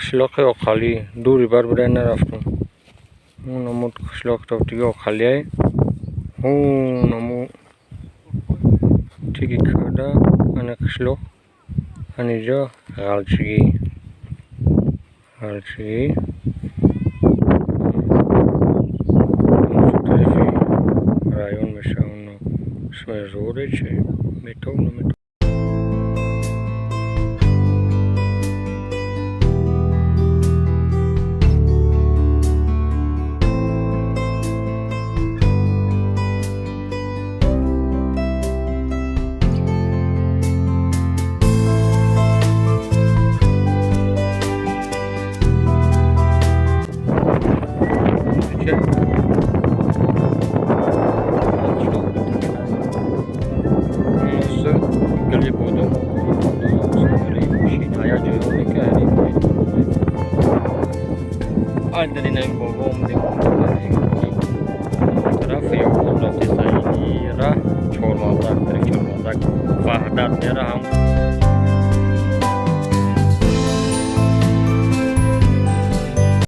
қишлоқи оқалӣ дури бар будай нарафтум. اون امو قشلاق تافتگی آخلیه اون امو تیگی کرده انه قشلاق انیجا غلچگی اون طرفی رایون میشه اونو اسمه زوره چه میتو نمیتو Dari nang bogom di taraf ya Allah desa ini ra chormadak Vahdat ya ham